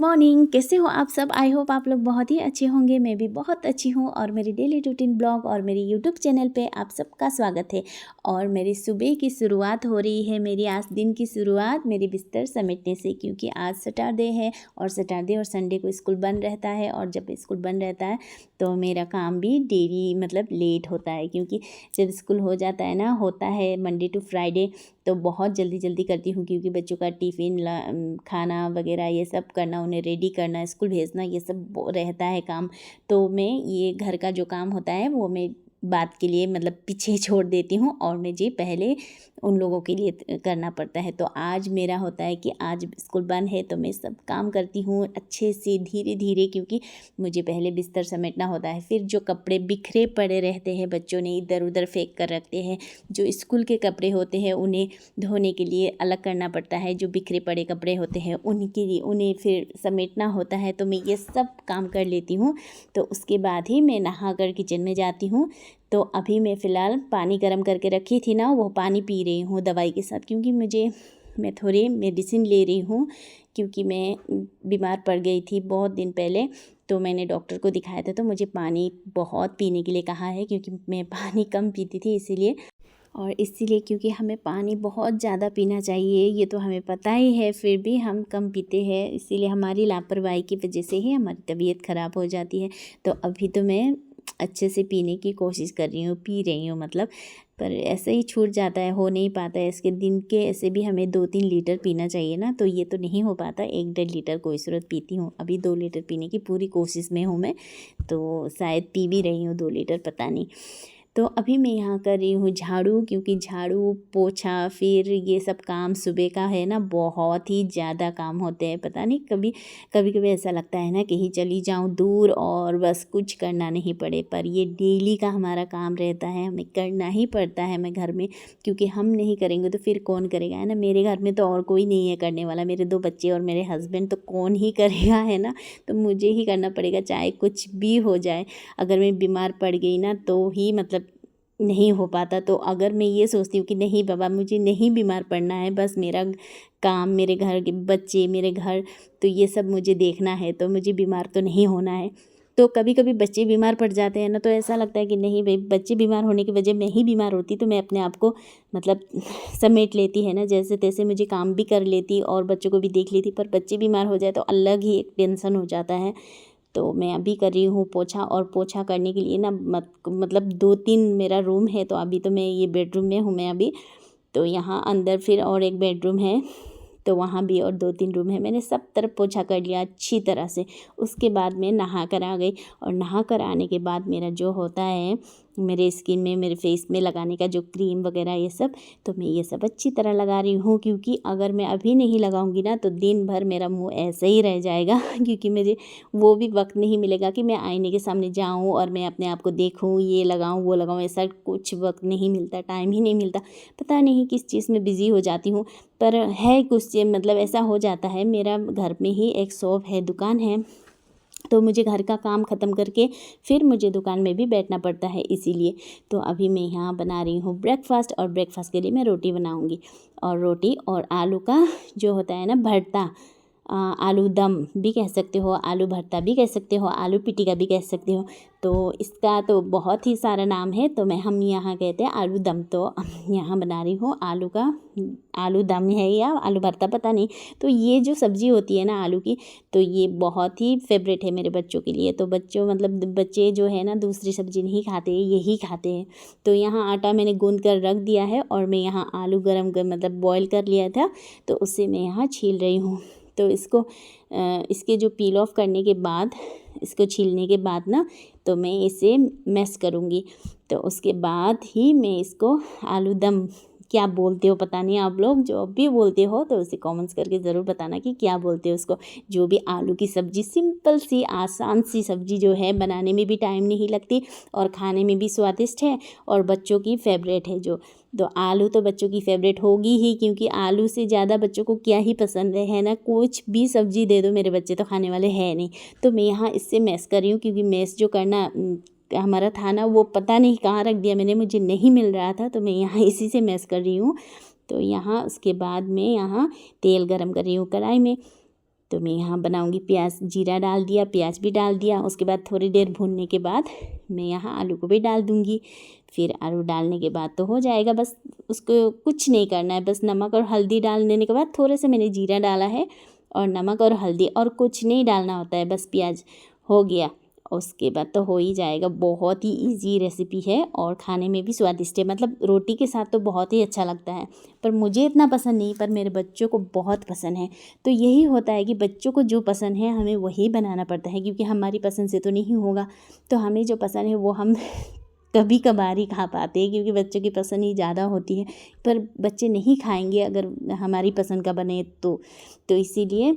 Morning, कैसे हो आप सब। आई होप आप लोग बहुत ही अच्छे होंगे। मैं भी बहुत अच्छी हूँ और मेरी डेली रूटीन ब्लॉग और मेरी यूट्यूब चैनल पे आप सबका स्वागत है। और मेरी सुबह की शुरुआत हो रही है, मेरी आज दिन की शुरुआत मेरी बिस्तर समेटने से, क्योंकि आज सैटरडे है और सैटरडे और संडे को स्कूल बंद रहता है। और जब स्कूल बंद रहता है तो मेरा काम भी डेली मतलब लेट होता है, क्योंकि जब स्कूल हो जाता है ना, होता है मंडे टू फ्राइडे, तो बहुत जल्दी जल्दी करती हूँ, क्योंकि बच्चों का टिफ़िन खाना वगैरह ये सब करना, उन्हें रेडी करना, स्कूल भेजना, ये सब रहता है काम। तो मैं ये घर का जो काम होता है वो मैं बात के लिए मतलब पीछे छोड़ देती हूँ और मुझे पहले उन लोगों के लिए करना पड़ता है। तो आज मेरा होता है कि आज स्कूल बंद है तो मैं सब काम करती हूँ अच्छे से धीरे धीरे, क्योंकि मुझे पहले बिस्तर समेटना होता है। फिर जो कपड़े बिखरे पड़े रहते हैं, बच्चों ने इधर उधर फेंक कर रखते हैं, जो स्कूल के कपड़े होते हैं उन्हें धोने के लिए अलग करना पड़ता है। जो बिखरे पड़े कपड़े होते हैं उनके लिए उन्हें फिर समेटना होता है। तो मैं ये सब काम कर लेती हूँ। तो उसके बाद ही मैं नहा कर किचन में जाती हूँ। तो अभी मैं फ़िलहाल पानी गर्म करके रखी थी ना, वो पानी पी रही हूँ दवाई के साथ, क्योंकि मैं थोड़ी मेडिसिन ले रही हूँ, क्योंकि मैं बीमार पड़ गई थी बहुत दिन पहले। तो मैंने डॉक्टर को दिखाया था, तो मुझे पानी बहुत पीने के लिए कहा है, क्योंकि मैं पानी कम पीती थी इसीलिए। और इसीलिए क्योंकि हमें पानी बहुत ज़्यादा पीना चाहिए, ये तो हमें पता ही है, फिर भी हम कम पीते हैं। इसीलिए हमारी लापरवाही की वजह से ही हमारी तबीयत ख़राब हो जाती है। तो अभी तो मैं अच्छे से पीने की कोशिश कर रही हूँ, पी रही हूँ मतलब, पर ऐसे ही छूट जाता है, हो नहीं पाता है। इसके दिन के ऐसे भी हमें 2-3 लीटर पीना चाहिए ना, तो ये तो नहीं हो पाता। 1-1.5 लीटर कोई सूरत पीती हूँ। अभी 2 लीटर पीने की पूरी कोशिश में हूँ मैं, तो शायद पी भी रही हूँ 2 लीटर, पता नहीं। तो अभी मैं यहाँ कर रही हूँ झाड़ू, क्योंकि झाड़ू पोछा फिर ये सब काम सुबह का है ना, बहुत ही ज़्यादा काम होते हैं। पता नहीं कभी कभी ऐसा लगता है ना कहीं चली जाऊँ दूर और बस कुछ करना नहीं पड़े, पर ये डेली का हमारा काम रहता है, हमें करना ही पड़ता है हमें घर में, क्योंकि हम नहीं करेंगे तो फिर कौन करेगा, है ना। मेरे घर में तो और कोई नहीं है करने वाला, मेरे 2 बच्चे और मेरे हस्बैंड, तो कौन ही करेगा, है ना। तो मुझे ही करना पड़ेगा, चाहे कुछ भी हो जाए। अगर मैं बीमार पड़ गई ना तो ही मतलब नहीं हो पाता। तो अगर मैं ये सोचती हूँ कि नहीं बाबा, मुझे नहीं बीमार पड़ना है, बस मेरा काम, मेरे घर के बच्चे, मेरे घर, तो ये सब मुझे देखना है, तो मुझे बीमार तो नहीं होना है। तो कभी कभी बच्चे बीमार पड़ जाते हैं ना, तो ऐसा लगता है कि नहीं भाई, बच्चे बीमार होने की वजह मैं ही बीमार होती तो मैं अपने आप को मतलब समेट लेती, है ना, जैसे तैसे मुझे काम भी कर लेती और बच्चों को भी देख लेती। पर बच्चे बीमार हो जाए तो अलग ही एक टेंशन हो जाता है। तो मैं अभी कर रही हूँ पोछा, और पोछा करने के लिए ना मतलब 2-3 मेरा रूम है। तो अभी तो मैं ये बेडरूम में हूँ मैं अभी। तो यहाँ अंदर फिर और एक बेडरूम है, तो वहाँ भी और 2-3 रूम है। मैंने सब तरफ पोछा कर लिया अच्छी तरह से। उसके बाद मैं नहा कर आ गई, और नहा कर आने के बाद मेरा जो होता है मेरे स्किन में, मेरे फेस में लगाने का जो क्रीम वगैरह ये सब, तो मैं ये सब अच्छी तरह लगा रही हूँ, क्योंकि अगर मैं अभी नहीं लगाऊंगी ना तो दिन भर मेरा मुंह ऐसे ही रह जाएगा क्योंकि मुझे वो भी वक्त नहीं मिलेगा कि मैं आईने के सामने जाऊँ और मैं अपने आप को देखूँ, ये लगाऊँ वो लगाऊँ, ऐसा कुछ वक्त नहीं मिलता, टाइम ही नहीं मिलता। पता नहीं किस चीज़ में बिज़ी हो जाती हूँ, पर है कुछ मतलब ऐसा हो जाता है। मेरा घर में ही एक शॉप है, दुकान है, तो मुझे घर का काम ख़त्म करके फिर मुझे दुकान में भी बैठना पड़ता है, इसीलिए। तो अभी मैं यहाँ बना रही हूँ ब्रेकफास्ट, और ब्रेकफास्ट के लिए मैं रोटी बनाऊँगी, और रोटी और आलू का जो होता है ना भरता, आलू दम भी कह सकते हो, आलू भरता भी कह सकते हो, आलू पिटिका भी कह सकते हो। तो इसका तो बहुत ही सारा नाम है, तो हम यहाँ कहते हैं आलू दम। तो यहाँ बना रही हूँ आलू का, आलू दम है या आलू भरता पता नहीं। तो ये जो सब्ज़ी होती है ना आलू की, तो ये बहुत ही फेवरेट है मेरे बच्चों के लिए। तो बच्चों मतलब बच्चे जो है ना दूसरी सब्ज़ी नहीं खाते, यही खाते हैं। तो यहाँ आटा मैंने गूँद कर रख दिया है, और मैं यहाँ आलू गरम कर मतलब बॉईल कर लिया था, तो उससे मैं यहाँ छील रही हूँ। तो इसको इसके जो पील ऑफ करने के बाद, इसको छीलने के बाद ना, तो मैं इसे मैश करूँगी। तो उसके बाद ही मैं इसको आलू दम, क्या बोलते हो पता नहीं आप लोग, जो भी बोलते हो तो उसे कमेंट्स करके ज़रूर बताना कि क्या बोलते हो उसको। जो भी आलू की सब्ज़ी, सिंपल सी आसान सी सब्ज़ी जो है, बनाने में भी टाइम नहीं लगती और खाने में भी स्वादिष्ट है, और बच्चों की फेवरेट है जो। तो आलू तो बच्चों की फेवरेट होगी ही, क्योंकि आलू से ज़्यादा बच्चों को क्या ही पसंद है ना। कुछ भी सब्ज़ी दे दो, मेरे बच्चे तो खाने वाले हैं नहीं। तो मैं यहाँ इससे मैश कर रही हूँ, क्योंकि मैश जो करना हमारा था ना, वो पता नहीं कहाँ रख दिया मैंने, मुझे नहीं मिल रहा था, तो मैं यहाँ इसी से मैश कर रही हूँ। तो यहाँ उसके बाद मैं यहाँ तेल गरम कर रही हूँ कढ़ाई में, तो मैं यहाँ बनाऊँगी प्याज, जीरा डाल दिया, प्याज भी डाल दिया। उसके बाद थोड़ी देर भूनने के बाद मैं यहाँ आलू को भी डाल दूँगी। फिर आलू डालने के बाद तो हो जाएगा, बस उसको कुछ नहीं करना है, बस नमक और हल्दी डाल देने के बाद थोड़े से मैंने जीरा डाला है और नमक और हल्दी, और कुछ नहीं डालना होता है, बस प्याज हो गया। उसके बाद तो हो ही जाएगा। बहुत ही इजी रेसिपी है और खाने में भी स्वादिष्ट है, मतलब रोटी के साथ तो बहुत ही अच्छा लगता है। पर मुझे इतना पसंद नहीं, पर मेरे बच्चों को बहुत पसंद है। तो यही होता है कि बच्चों को जो पसंद है हमें वही बनाना पड़ता है, क्योंकि हमारी पसंद से तो नहीं होगा। तो हमें जो पसंद है वो हम कभी कभार ही खा पाते हैं, क्योंकि बच्चों की पसंद ही ज़्यादा होती है। पर बच्चे नहीं खाएंगे अगर हमारी पसंद का बने तो इसीलिए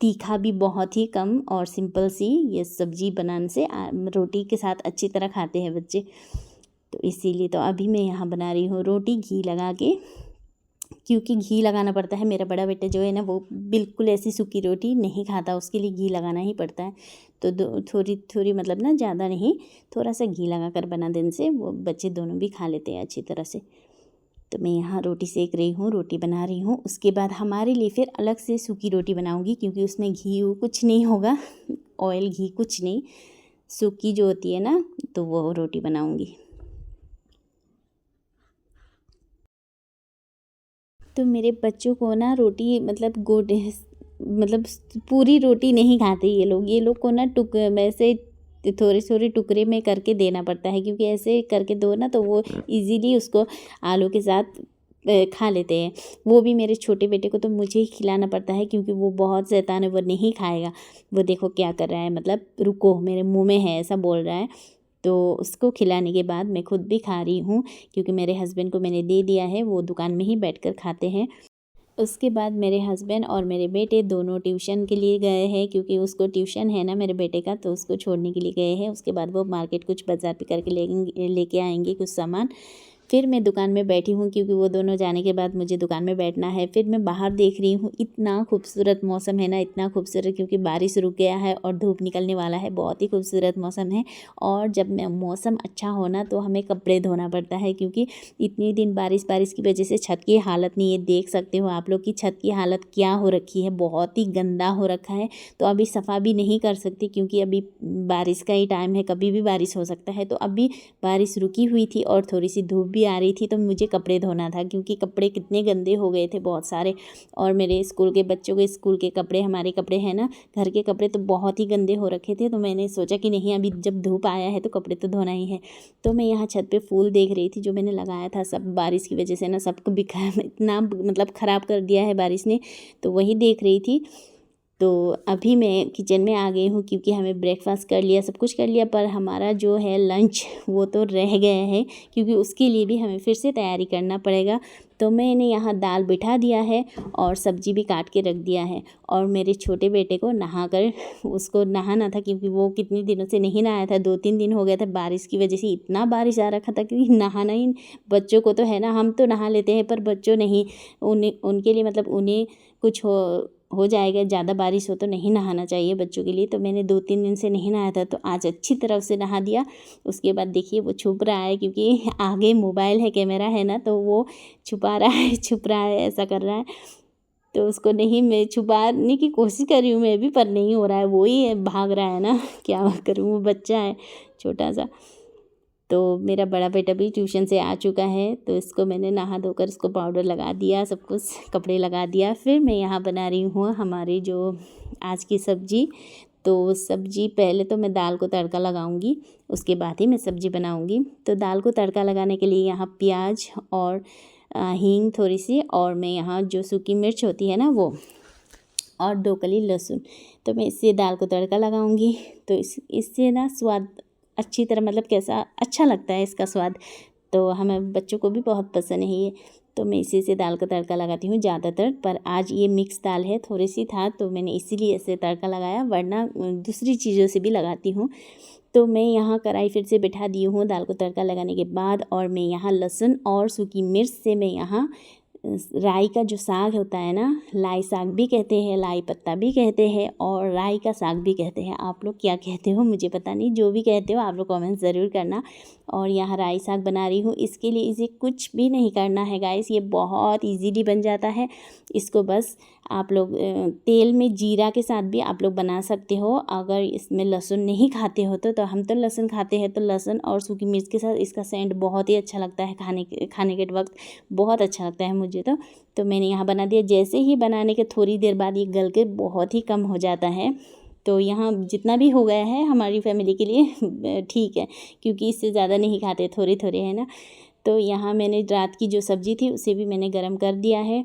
तीखा भी बहुत ही कम और सिंपल सी ये सब्ज़ी बनाने से रोटी के साथ अच्छी तरह खाते हैं बच्चे। तो इसीलिए तो अभी मैं यहाँ बना रही हूँ रोटी घी लगा के, क्योंकि घी लगाना पड़ता है। मेरा बड़ा बेटा जो है ना वो बिल्कुल ऐसी सूखी रोटी नहीं खाता, उसके लिए घी लगाना ही पड़ता है। तो थोड़ी थोड़ी मतलब ना ज़्यादा नहीं, थोड़ा सा घी लगा कर बना देने से वो बच्चे दोनों भी खा लेते हैं अच्छी तरह से। तो मैं यहाँ रोटी सेक रही हूँ, रोटी बना रही हूँ। उसके बाद हमारे लिए फिर अलग से सूखी रोटी बनाऊँगी, क्योंकि उसमें घी कुछ नहीं होगा, ऑयल घी कुछ नहीं, सूखी जो होती है ना, तो वो रोटी बनाऊँगी। तो मेरे बच्चों को ना रोटी मतलब पूरी रोटी नहीं खाते ये लोग को ना वैसे थोड़े थोड़े टुकड़े में करके देना पड़ता है, क्योंकि ऐसे करके दो ना तो वो इजीली उसको आलू के साथ खा लेते हैं। वो भी मेरे छोटे बेटे को तो मुझे ही खिलाना पड़ता है, क्योंकि वो बहुत शैतान है, वो नहीं खाएगा। वो देखो क्या कर रहा है, मतलब रुको मेरे मुंह में है ऐसा बोल रहा है। तो उसको खिलाने के बाद मैं खुद भी खा रही हूँ, क्योंकि मेरे हस्बैंड को मैंने दे दिया है, वो दुकान में ही बैठकर खाते हैं। उसके बाद मेरे हस्बैंड और मेरे बेटे दोनों ट्यूशन के लिए गए हैं, क्योंकि उसको ट्यूशन है ना मेरे बेटे का, तो उसको छोड़ने के लिए गए हैं। उसके बाद वो मार्केट कुछ बाज़ार पे करके लेके आएंगे कुछ सामान। फिर मैं दुकान में बैठी हूँ, क्योंकि वो दोनों जाने के बाद मुझे दुकान में बैठना है। फिर मैं बाहर देख रही हूँ, इतना खूबसूरत मौसम है ना, इतना खूबसूरत, क्योंकि बारिश रुक गया है और धूप निकलने वाला है। बहुत ही खूबसूरत मौसम है। और जब मौसम अच्छा होना तो हमें कपड़े धोना पड़ता है, क्योंकि इतनी दिन बारिश की वजह से छत की हालत नहीं है। देख सकते हो आप लोग की छत की हालत क्या हो रखी है, बहुत ही गंदा हो रखा है। तो अभी सफ़ा भी नहीं कर सकती, क्योंकि अभी बारिश का ही टाइम है, कभी भी बारिश हो सकता है। तो अभी बारिश रुकी हुई थी और थोड़ी सी धूप भी आ रही थी, तो मुझे कपड़े धोना था, क्योंकि कपड़े कितने गंदे हो गए थे बहुत सारे। और मेरे स्कूल के बच्चों के स्कूल के कपड़े, हमारे कपड़े हैं ना, घर के कपड़े तो बहुत ही गंदे हो रखे थे। तो मैंने सोचा कि नहीं, अभी जब धूप आया है तो कपड़े तो धोना ही है। तो मैं यहाँ छत पे फूल देख रही थी जो मैंने लगाया था, सब बारिश की वजह से ना सबको इतना मतलब ख़राब कर दिया है बारिश ने। तो वही देख रही थी। तो अभी मैं किचन में आ गई हूँ, क्योंकि हमें ब्रेकफास्ट कर लिया, सब कुछ कर लिया, पर हमारा जो है लंच वो तो रह गया है, क्योंकि उसके लिए भी हमें फिर से तैयारी करना पड़ेगा। तो मैंने यहाँ दाल बिठा दिया है और सब्जी भी काट के रख दिया है। और मेरे छोटे बेटे को उसको नहाना था, क्योंकि वो कितने दिनों से नहीं नहाया था, 2-3 दिन हो गया था। बारिश की वजह से इतना बारिश आ रखा था कि नहाना ही, बच्चों को तो है ना, हम तो नहा लेते हैं पर बच्चों नहीं, उनके लिए मतलब उन्हें कुछ हो जाएगा, ज़्यादा बारिश हो तो नहीं नहाना चाहिए बच्चों के लिए। तो मैंने 2-3 दिन से नहीं नहाया था, तो आज अच्छी तरह से नहा दिया। उसके बाद देखिए वो छुप रहा है, क्योंकि आगे मोबाइल है, कैमरा है ना, तो वो छुपा रहा है, छुप रहा है, ऐसा कर रहा है। तो उसको नहीं, मैं छुपाने की कोशिश कर रही हूँ मैं भी, पर नहीं हो रहा है, वो ही भाग रहा है ना, क्या करूँ, वो बच्चा है छोटा सा। तो मेरा बड़ा बेटा भी ट्यूशन से आ चुका है, तो इसको मैंने नहा धोकर इसको पाउडर लगा दिया, सब कुछ कपड़े लगा दिया। फिर मैं यहाँ बना रही हूँ हमारी जो आज की सब्ज़ी। तो सब्ज़ी पहले तो मैं दाल को तड़का लगाऊंगी, उसके बाद ही मैं सब्ज़ी बनाऊंगी। तो दाल को तड़का लगाने के लिए यहाँ प्याज और हींग थोड़ी सी, और मैं यहाँ जो सूखी मिर्च होती है ना वो, और 2 कली लहसुन, तो मैं इससे दाल को तड़का लगाऊंगी। तो इससे ना स्वाद अच्छी तरह, मतलब कैसा अच्छा लगता है इसका स्वाद। तो हमें बच्चों को भी बहुत पसंद है ये। तो मैं इसी से दाल का तड़का लगाती हूँ ज़्यादातर, पर आज ये मिक्स दाल है, थोड़ी सी था तो मैंने इसीलिए ऐसे तड़का लगाया, वरना दूसरी चीज़ों से भी लगाती हूँ। तो मैं यहाँ कढ़ाई फिर से बिठा दी हूँ दाल को तड़का लगाने के बाद, और मैं यहाँ लहसुन और सूखी मिर्च से मैं यहाँ राई का जो साग होता है ना, लाई साग भी कहते हैं, लाई पत्ता भी कहते हैं और राई का साग भी कहते हैं। आप लोग क्या कहते हो मुझे पता नहीं, जो भी कहते हो आप लोग कमेंट ज़रूर करना। और यहाँ राई साग बना रही हूँ। इसके लिए इसे कुछ भी नहीं करना है गाइस, ये बहुत इजीली बन जाता है। इसको बस आप लोग तेल में जीरा के साथ भी आप लोग बना सकते हो। अगर इसमें लहसुन नहीं खाते हो तो हम तो लहसुन खाते हैं, तो लहसुन और सूखी मिर्च के साथ इसका सेंट बहुत ही अच्छा लगता है। खाने के वक्त बहुत अच्छा लगता है मुझे तो मैंने यहाँ बना दिया। जैसे ही बनाने के थोड़ी देर बाद ये गल के बहुत ही कम हो जाता है। तो यहाँ जितना भी हो गया है हमारी फैमिली के लिए ठीक है, क्योंकि इससे ज़्यादा नहीं खाते, थोड़े थोड़े है ना। तो यहाँ मैंने रात की जो सब्ज़ी थी उसे भी मैंने गरम कर दिया है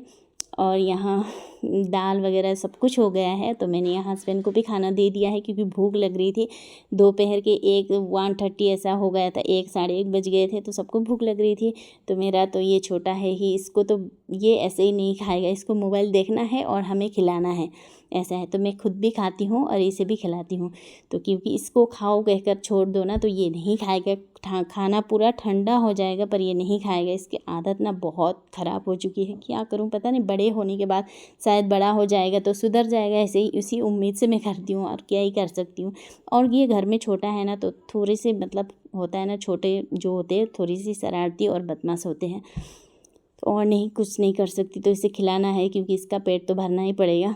और यहाँ दाल वगैरह सब कुछ हो गया है। तो मैंने यहाँ हस्बैंड को भी खाना दे दिया है, क्योंकि भूख लग रही थी। दोपहर के 1:30 ऐसा हो गया था, 1 साढ़े 1 बज गए थे, तो सबको भूख लग रही थी। तो मेरा तो ये छोटा है ही, इसको तो ये ऐसे ही नहीं खाएगा, इसको मोबाइल देखना है और हमें खिलाना है, ऐसा है। तो मैं खुद भी खाती हूँ और इसे भी खिलाती हूँ। तो क्योंकि इसको खाओ कहकर छोड़ दो ना तो ये नहीं खाएगा, खाना पूरा ठंडा हो जाएगा पर ये नहीं खाएगा। इसकी आदत ना बहुत ख़राब हो चुकी है, क्या करूँ पता नहीं। बड़े होने के बाद शायद बड़ा हो जाएगा तो सुधर जाएगा, ऐसे ही उसी उम्मीद से मैं करती हूँ, और क्या ही कर सकती हूँ। और ये घर में छोटा है ना, तो थोड़े से मतलब होता है ना, छोटे जो होते हैं थोड़ी सी शरारती और बदमाश होते हैं। तो और नहीं, कुछ नहीं कर सकती, तो इसे खिलाना है, क्योंकि इसका पेट तो भरना ही पड़ेगा।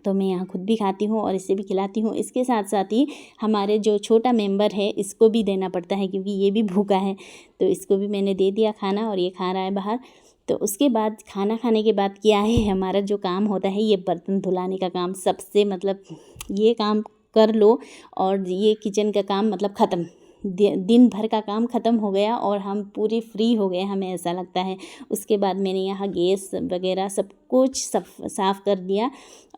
तो मैं यहाँ खुद भी खाती हूँ और इसे भी खिलाती हूँ। इसके साथ साथ ही हमारे जो छोटा मेंबर है इसको भी देना पड़ता है, क्योंकि ये भी भूखा है। तो इसको भी मैंने दे दिया खाना और ये खा रहा है बाहर। तो उसके बाद खाना खाने के बाद क्या है, हमारा जो काम होता है ये बर्तन धुलाने का काम। सबसे मतलब ये काम कर लो और ये किचन का काम मतलब ख़त्म, दिन भर का काम ख़त्म हो गया और हम पूरी फ्री हो गए, हमें ऐसा लगता है। उसके बाद मैंने यहाँ गैस वगैरह सब कुछ साफ़ कर दिया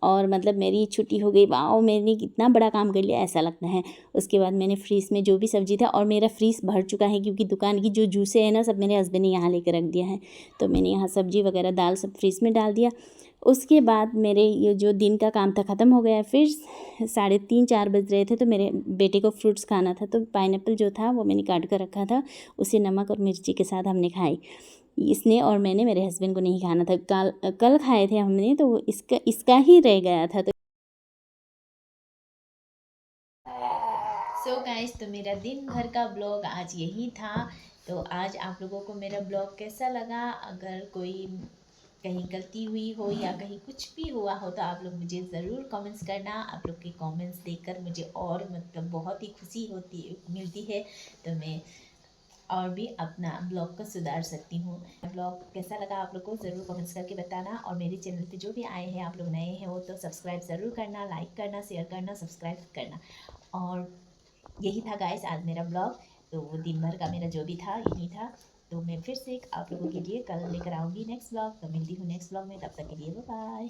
और मतलब मेरी छुट्टी हो गई। वाओ, मैंने कितना बड़ा काम कर लिया ऐसा लगता है। उसके बाद मैंने फ्रीज़ में जो भी सब्ज़ी था, और मेरा फ्रीज़ भर चुका है, क्योंकि दुकान की जो जूसें हैं ना सब मेरे हस्बैंड ने यहाँ लेकर रख दिया है। तो मैंने यहाँ सब्ज़ी वगैरह दाल सब फ्रीज़ में डाल दिया। उसके बाद मेरे ये जो दिन का काम था ख़त्म हो गया। फिर 3:30-4 बज रहे थे, तो मेरे बेटे को फ्रूट्स खाना था। तो पाइनएप्पल जो था वो मैंने काट कर रखा था, उसे नमक और मिर्ची के साथ हमने खाई। इसने और मैंने, मेरे हस्बैंड को नहीं खाना था। कल खाए थे हमने, तो वो इसका ही रह गया था। सो गाइस, तो मेरा दिन भर का ब्लॉग आज यही था। तो आज आप लोगों को मेरा ब्लॉग कैसा लगा? अगर कोई कहीं गलती हुई हो या कहीं कुछ भी हुआ हो तो आप लोग मुझे ज़रूर कमेंट्स करना। आप लोग के कमेंट्स देखकर मुझे और मतलब बहुत ही खुशी मिलती है। तो मैं और भी अपना ब्लॉग को सुधार सकती हूँ। ब्लॉग कैसा लगा आप लोग को ज़रूर कमेंट्स करके बताना। और मेरे चैनल पे जो भी आए हैं, आप लोग नए हैं वो तो सब्सक्राइब ज़रूर करना, लाइक करना, शेयर करना, सब्सक्राइब करना। और यही था गाइस आज मेरा ब्लॉग। तो दिन भर का मेरा जो भी था यही था। तो मैं फिर से आप लोगों के लिए कल लेकर आऊँगी नेक्स्ट ब्लॉग। तो मिलती हूँ नेक्स्ट ब्लॉग में, तब तक के लिए बाय बाय।